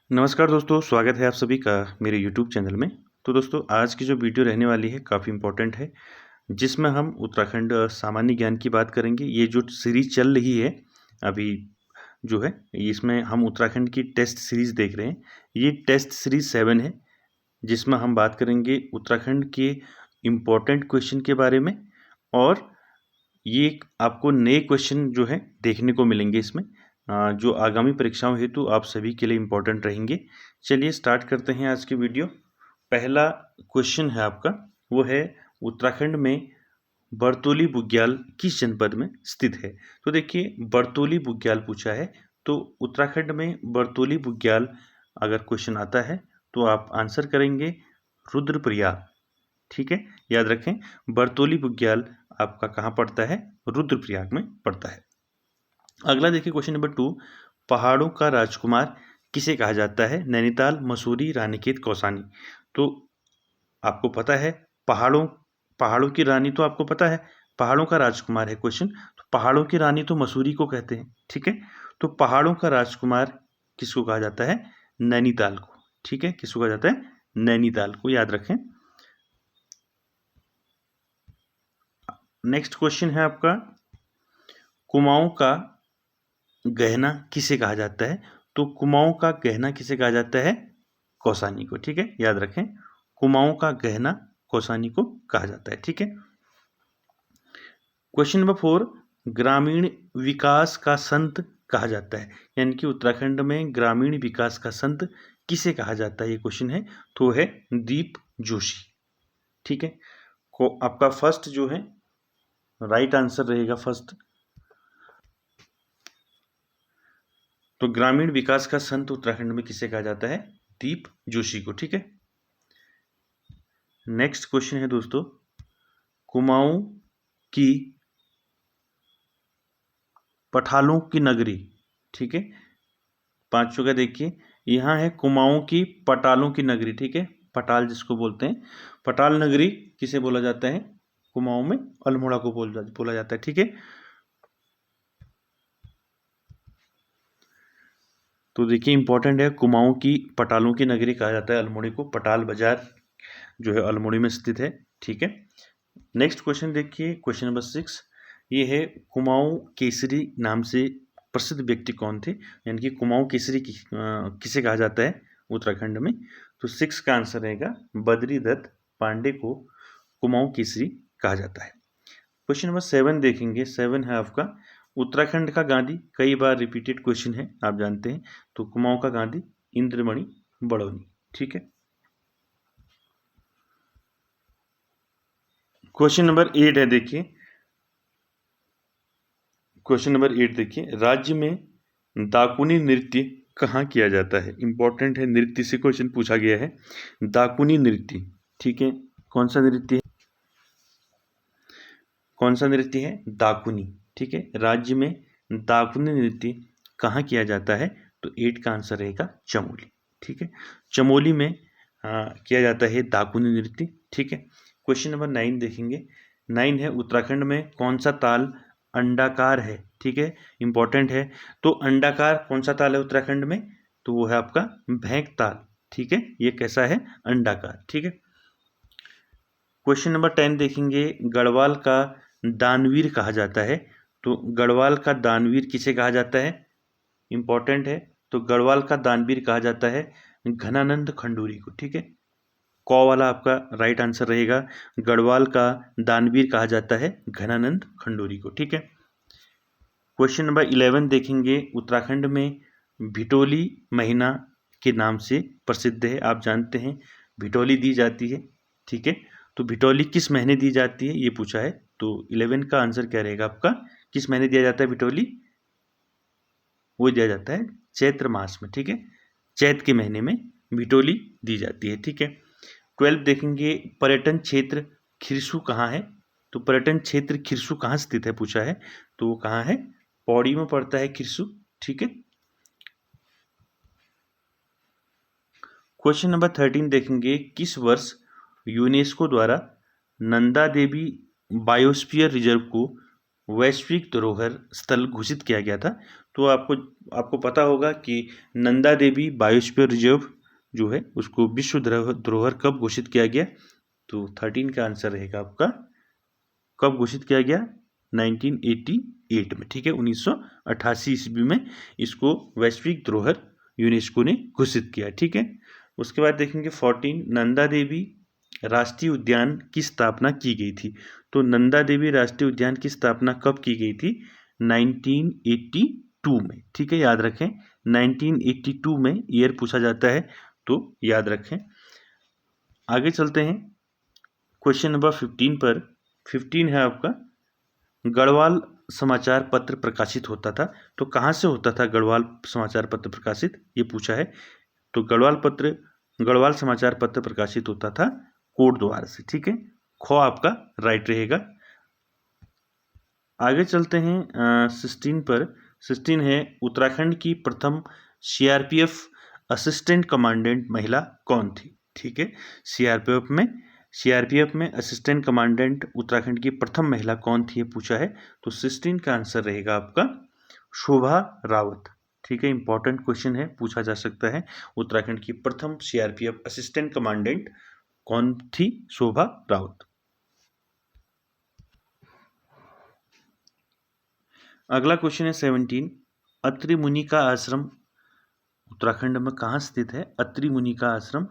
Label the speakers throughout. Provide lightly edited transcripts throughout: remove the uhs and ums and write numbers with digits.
Speaker 1: नमस्कार दोस्तों, स्वागत है आप सभी का मेरे YouTube चैनल में। तो दोस्तों, आज की जो वीडियो रहने वाली है काफ़ी इम्पोर्टेंट है, जिसमें हम उत्तराखंड सामान्य ज्ञान की बात करेंगे। ये जो सीरीज़ चल रही है अभी जो है, इसमें हम उत्तराखंड की टेस्ट सीरीज़ देख रहे हैं। ये टेस्ट सीरीज़ 7 है, जिसमें हम बात करेंगे उत्तराखंड के इम्पोर्टेंट क्वेश्चन के बारे में, और ये आपको नए क्वेश्चन जो है देखने को मिलेंगे इसमें, जो आगामी परीक्षाओं हेतु आप सभी के लिए इम्पोर्टेंट रहेंगे। चलिए स्टार्ट करते हैं आज की वीडियो। पहला क्वेश्चन है आपका, वो है उत्तराखंड में बरतोली बुग्याल किस जनपद में स्थित है। तो देखिए, बरतोली बुग्याल पूछा है, तो उत्तराखंड में बरतोली बुग्याल अगर क्वेश्चन आता है तो आप आंसर करेंगे रुद्रप्रयाग। ठीक है, याद रखें, बरतोली बुग्याल आपका कहाँ पड़ता है? रुद्रप्रयाग में पड़ता है। अगला देखिए क्वेश्चन नंबर 2, पहाड़ों का राजकुमार किसे कहा जाता है? नैनीताल, मसूरी, रानीखेत, कौसानी। तो आपको पता है, पहाड़ों की रानी तो आपको पता है, पहाड़ों का राजकुमार है क्वेश्चन, तो पहाड़ों की रानी तो मसूरी को कहते हैं। ठीक है, तो पहाड़ों का राजकुमार किसको कहा जाता है? नैनीताल को। ठीक है, किसको कहा जाता है? नैनीताल को, याद रखें। नेक्स्ट क्वेश्चन है आपका, कुमाऊं का गहना किसे कहा जाता है? तो कुमाऊं का गहना किसे कहा जाता है? कौसानी को। ठीक है, याद रखें, कुमाऊं का गहना कौसानी को कहा जाता है। ठीक है, क्वेश्चन नंबर 4, ग्रामीण विकास का संत कहा जाता है, यानी कि उत्तराखंड में ग्रामीण विकास का संत किसे कहा जाता है? ये क्वेश्चन है, तो है दीप जोशी। ठीक है, को आपका फर्स्ट जो है राइट आंसर रहेगा फर्स्ट। तो ग्रामीण विकास का संत उत्तराखंड में किसे कहा जाता है? दीप जोशी को। ठीक है, नेक्स्ट क्वेश्चन है दोस्तों, कुमाऊं की पठालों की नगरी। ठीक है, पांचों का देखिए, यहाँ है कुमाऊं की पटालों की नगरी। ठीक है, पटाल जिसको बोलते हैं, पटाल नगरी किसे बोला जाता है? कुमाऊं में अल्मोड़ा को बोला जाता है। ठीक है, तो देखिए इंपॉर्टेंट है, कुमाऊं की पटालों की नगरी कहा जाता है अल्मोड़ी को। पटाल बाजार जो है अल्मोड़ी में स्थित है। ठीक है, नेक्स्ट क्वेश्चन देखिए, क्वेश्चन नंबर 6, ये है कुमाऊं केसरी नाम से प्रसिद्ध व्यक्ति कौन थे? यानी कि कुमाऊं केसरी किसे कहा जाता है उत्तराखंड में? तो 6 का आंसर रहेगा बद्री दत्त पांडे को कुमाऊं केसरी कहा जाता है। क्वेश्चन नंबर 7 देखेंगे, 7 है आपका, उत्तराखंड का गांधी कई बार रिपीटेड क्वेश्चन है, आप जानते हैं। तो कुमाऊं का गांधी इंद्रमणि बड़ौनी। ठीक है, क्वेश्चन नंबर 8 है, देखिए क्वेश्चन नंबर 8 देखिए, राज्य में दाकुनी नृत्य कहाँ किया जाता है? इंपॉर्टेंट है, नृत्य से क्वेश्चन पूछा गया है, दाकुनी नृत्य। ठीक है, कौन सा नृत्य है? कौन सा नृत्य है? दाकुनी। ठीक है, राज्य में दाकुनी नृत्य कहाँ किया जाता है? तो 8 का आंसर रहेगा चमोली। ठीक है, चमोली में किया जाता है दाकुनी नृत्य। ठीक है, क्वेश्चन नंबर 9 देखेंगे, 9 है, उत्तराखंड में कौन सा ताल अंडाकार है? ठीक है, इंपॉर्टेंट है, तो अंडाकार कौन सा ताल है उत्तराखंड में? तो वो है आपका भैंक ताल। ठीक है, ये कैसा है? अंडाकार। ठीक है, क्वेश्चन नंबर 10 देखेंगे, गढ़वाल का दानवीर कहा जाता है, तो गढ़वाल का दानवीर किसे कहा जाता है? इंपॉर्टेंट है, तो गढ़वाल का दानवीर कहा जाता है घनानंद खंडूरी को। ठीक है, कौ वाला आपका राइट आंसर रहेगा, गढ़वाल का दानवीर कहा जाता है घनानंद खंडूरी को। ठीक है, क्वेश्चन नंबर 11 देखेंगे, उत्तराखंड में भिटोली महीना के नाम से प्रसिद्ध है, आप जानते हैं भिटोली दी जाती है। ठीक है, तो भिटोली किस महीने दी जाती है, ये पूछा है। तो 11 का आंसर क्या रहेगा आपका? किस महीने दिया जाता है भिटोली? वो दिया जाता है चैत्र मास में। ठीक है, चैत के महीने में भिटोली दी जाती है। ठीक है, 12 देखेंगे, पर्यटन क्षेत्र खिरसू कहाँ है? तो पर्यटन क्षेत्र खिरसू कहाँ स्थित है पूछा है, तो वो कहाँ है? पौड़ी में पड़ता है खिरसू। ठीक है, क्वेश्चन नंबर 13 देखेंगे, किस वर्ष यूनेस्को द्वारा नंदा देवी बायोस्फीयर रिजर्व को वैश्विक धरोहर स्थल घोषित किया गया था? तो आपको पता होगा कि नंदा देवी बायोस्फीयर रिजर्व जो है उसको विश्व धरोहर कब घोषित किया गया, तो 13 का आंसर रहेगा आपका, कब घोषित किया गया, 1988 में, ठीक है, 1988 ईस्वी में इसको वैश्विक धरोहर यूनेस्को ने घोषित किया, ठीक है। उसके बाद देखेंगे 14, नंदा देवी राष्ट्रीय उद्यान की स्थापना की गई थी। तो नंदा देवी राष्ट्रीय उद्यान की स्थापना कब की गई थी, 1982 में, ठीक है, याद रखें 1982 में ईयर पूछा जाता है तो याद रखें। आगे चलते हैं क्वेश्चन नंबर 15 पर। 15 है आपका, गढ़वाल समाचार पत्र प्रकाशित होता था, तो कहाँ से होता था गढ़वाल समाचार पत्र प्रकाशित, ये पूछा है। तो गढ़वाल समाचार पत्र प्रकाशित होता था कोटद्वार से, ठीक है, खो आपका राइट रहेगा। आगे चलते हैं 16 पर। 16 है, उत्तराखंड की प्रथम सीआरपीएफ असिस्टेंट कमांडेंट महिला कौन थी, ठीक है। सीआरपीएफ में असिस्टेंट कमांडेंट उत्तराखंड की प्रथम महिला कौन थी, ये पूछा है। तो 16 का आंसर रहेगा आपका शोभा रावत, ठीक है, इंपॉर्टेंट क्वेश्चन है, पूछा जा सकता है। उत्तराखंड की प्रथम सीआरपीएफ असिस्टेंट कमांडेंट कौन थी, शोभा रावत। अगला क्वेश्चन है 17, अत्रि मुनि का आश्रम उत्तराखंड में कहाँ स्थित है, अत्रि मुनि का आश्रम,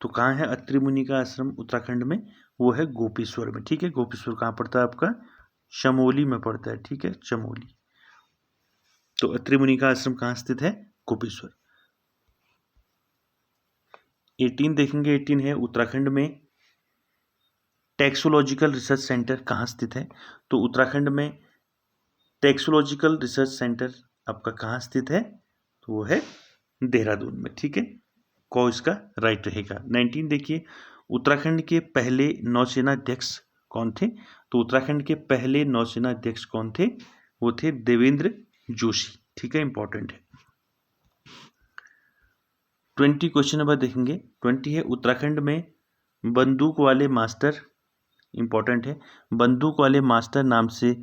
Speaker 1: तो कहाँ है अत्रि मुनि का आश्रम उत्तराखंड में, वो है गोपेश्वर में, ठीक है। गोपेश्वर कहाँ पड़ता है आपका, चमोली में पड़ता है, ठीक है, चमोली। तो अत्रि मुनि का आश्रम कहाँ स्थित है, गोपेश्वर। 18 देखेंगे, 18 है, उत्तराखंड में टैक्सोलॉजिकल रिसर्च सेंटर कहाँ स्थित है, तो उत्तराखंड में टैक्सोलॉजिकल रिसर्च सेंटर आपका कहाँ स्थित है, तो वो है देहरादून में, ठीक है, को इसका राइट रहेगा। 19 देखिए, उत्तराखंड के पहले नौसेना अध्यक्ष कौन थे, तो उत्तराखंड के पहले नौसेना अध्यक्ष कौन थे, वो थे देवेंद्र जोशी, ठीक है, इंपॉर्टेंट है। 20 क्वेश्चन नंबर देखेंगे। 20 है, उत्तराखंड में बंदूक वाले मास्टर, इंपॉर्टेंट है, बंदूक वाले मास्टर नाम से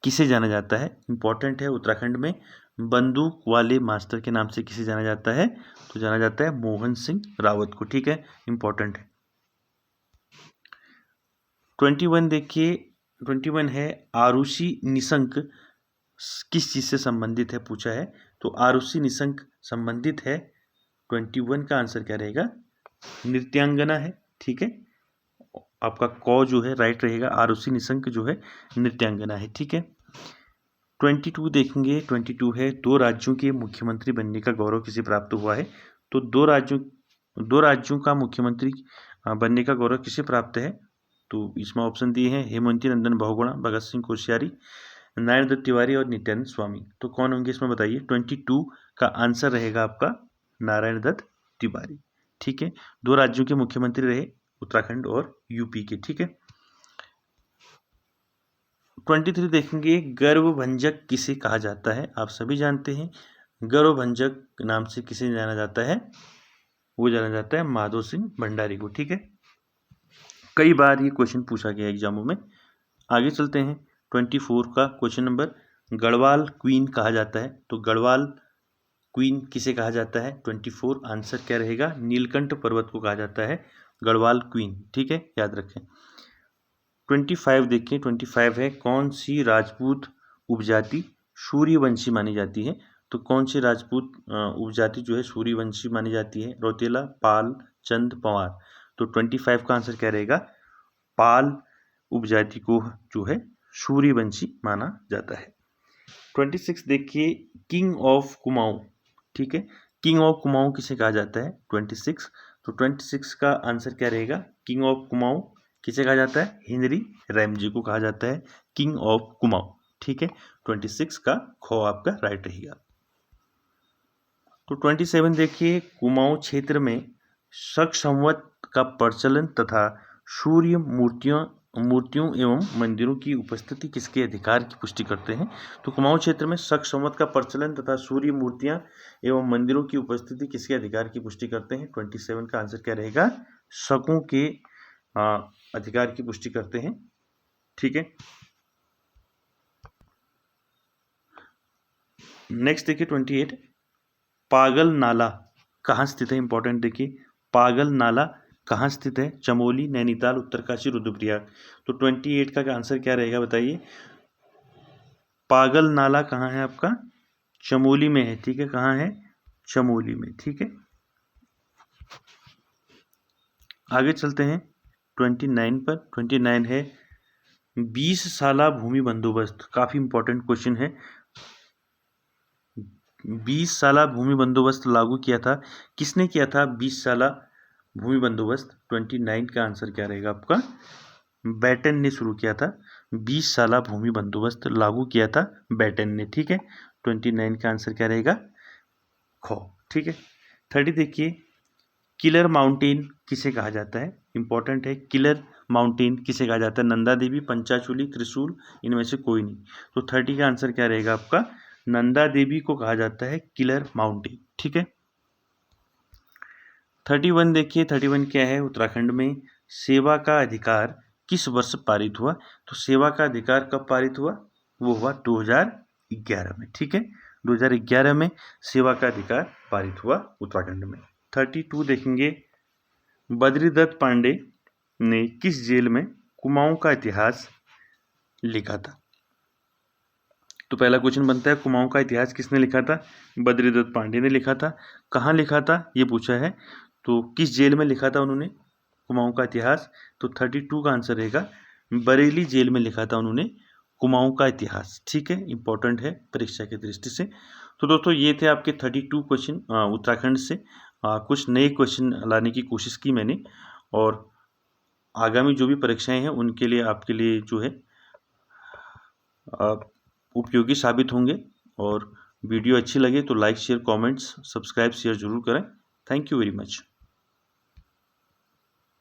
Speaker 1: किसे जाना जाता है, इंपॉर्टेंट है, उत्तराखंड में बंदूक वाले मास्टर के नाम से किसे जाना जाता है, तो जाना जाता है मोहन सिंह रावत को, ठीक है, इंपॉर्टेंट है। 21 देखिए, 21 है, आरुषि निशंक किस चीज से संबंधित है, पूछा है। तो आरुषि निशंक संबंधित है, 21 का आंसर क्या रहेगा, नृत्यांगना है, ठीक है, आपका कौ जो है राइट रहेगा, आरुषि निशंक जो है नृत्यांगना है, ठीक है। 22 देखेंगे, 22 है, दो राज्यों के मुख्यमंत्री बनने का गौरव किसे प्राप्त हुआ है, तो दो राज्यों का मुख्यमंत्री बनने का गौरव किसे प्राप्त है, तो इसमें ऑप्शन दिए हैं हेमंती नंदन बहुगुणा, भगत सिंह कोश्यारी, नारायण दत्त तिवारी और नित्यानंद स्वामी, तो कौन होंगे इसमें बताइए। 22 का आंसर रहेगा आपका नारायण दत्त तिवारी, ठीक है, दो राज्यों के मुख्यमंत्री रहे, उत्तराखंड और यूपी के, ठीक है। 23 देखेंगे, गर्वभंजक किसे कहा जाता है, आप सभी जानते हैं गर्वभंजक नाम से किसे जाना जाता है, वो जाना जाता है माधो सिंह भंडारी को, ठीक है, कई बार ये क्वेश्चन पूछा गया एग्जामों में। आगे चलते हैं 24 का क्वेश्चन नंबर, गढ़वाल क्वीन कहा जाता है, तो गढ़वाल क्वीन किसे कहा जाता है, 24 आंसर क्या रहेगा, नीलकंठ पर्वत को कहा जाता है गढ़वाल क्वीन, ठीक है, याद रखें। 25 देखिए, 25 है, कौन सी राजपूत उपजाति सूर्यवंशी मानी जाती है, तो कौन सी राजपूत उपजाति जो है सूर्यवंशी मानी जाती है, रौतेला, पाल, चंद, पंवार, तो 25 का आंसर क्या रहेगा, पाल उपजाति को जो है सूर्यवंशी माना जाता है। 26 देखिए, किंग ऑफ कुमाऊं, ठीक है, किंग ऑफ कुमाऊं किसे कहा जाता है, 26, तो 26 का आंसर क्या रहेगा, किंग ऑफ कुमाऊं किसे कहा जाता है, हेनरी रैमजी को कहा जाता है किंग ऑफ कुमाऊं, ठीक है, 26 का खो आपका राइट रहेगा। तो 27 देखिए, कुमाऊं क्षेत्र में शक संवत का प्रचलन तथा सूर्य मूर्तियों एवं मंदिरों की उपस्थिति किसके अधिकार की पुष्टि करते हैं, तो कुमाऊं क्षेत्र में शक संवत का प्रचलन तथा सूर्य मूर्तियां एवं मंदिरों की उपस्थिति किसके अधिकार की पुष्टि करते हैं, 27 का आंसर क्या रहेगा, शकों के अधिकार की पुष्टि करते हैं, ठीक है। नेक्स्ट देखिए 28, पागल नाला कहाँ स्थित है, इंपॉर्टेंट देखिए, पागल नाला कहाँ स्थित है, चमोली, नैनीताल, उत्तरकाशी, रुद्रप्रयाग। तो 28 का आंसर क्या रहेगा बताइए। पागल नाला कहाँ है आपका, चमोली में है, ठीक है, कहाँ है, चमोली में, ठीक है। आगे चलते हैं 29 पर। 29 है 20 साला भूमि बंदोबस्त, काफी इंपॉर्टेंट क्वेश्चन है। 20 साला भूमि बंदोबस्त लागू किया था, किसने किया था 20 साला भूमि बंदोबस्त। 29 का आंसर क्या रहेगा आपका, बैटन ने शुरू किया था। 20 साला भूमि बंदोबस्त लागू किया था बैटन ने, ठीक है। 29 का आंसर क्या रहेगा, खो, ठीक है। 30 देखिए, किलर माउंटेन किसे कहा जाता है, इंपॉर्टेंट है, किलर माउंटेन किसे कहा जाता है, नंदा देवी, पंचाचूली, त्रिशूल, इनमें से कोई नहीं। तो 30 का आंसर क्या रहेगा आपका, नंदा देवी को कहा जाता है किलर माउंटेन, ठीक है। 31 देखिए, 31 क्या है, उत्तराखंड में सेवा का अधिकार किस वर्ष पारित हुआ। तो सेवा का अधिकार कब पारित हुआ, वो हुआ 2011 में, ठीक है। 2011 में सेवा का अधिकार पारित हुआ उत्तराखंड में। 32 देखेंगे, बद्रीदत्त पांडे ने किस जेल में कुमाऊं का इतिहास लिखा था। तो पहला क्वेश्चन बनता है, कुमाऊं का इतिहास किसने लिखा था, बद्रीदत्त पांडे ने लिखा था। कहाँ लिखा था ये पूछा है, तो किस जेल में लिखा था उन्होंने कुमाऊं का इतिहास। तो 32 का आंसर रहेगा, बरेली जेल में लिखा था उन्होंने कुमाऊं का इतिहास, ठीक है, इंपॉर्टेंट है परीक्षा की दृष्टि से। तो दोस्तों ये थे आपके 32 क्वेश्चन उत्तराखंड से। कुछ नए क्वेश्चन लाने की कोशिश की मैंने, और आगामी जो भी परीक्षाएं हैं उनके लिए आपके लिए जो है उपयोगी साबित होंगे। और वीडियो अच्छी लगे तो like share comments subscribe share जरूर करें। Thank you very much.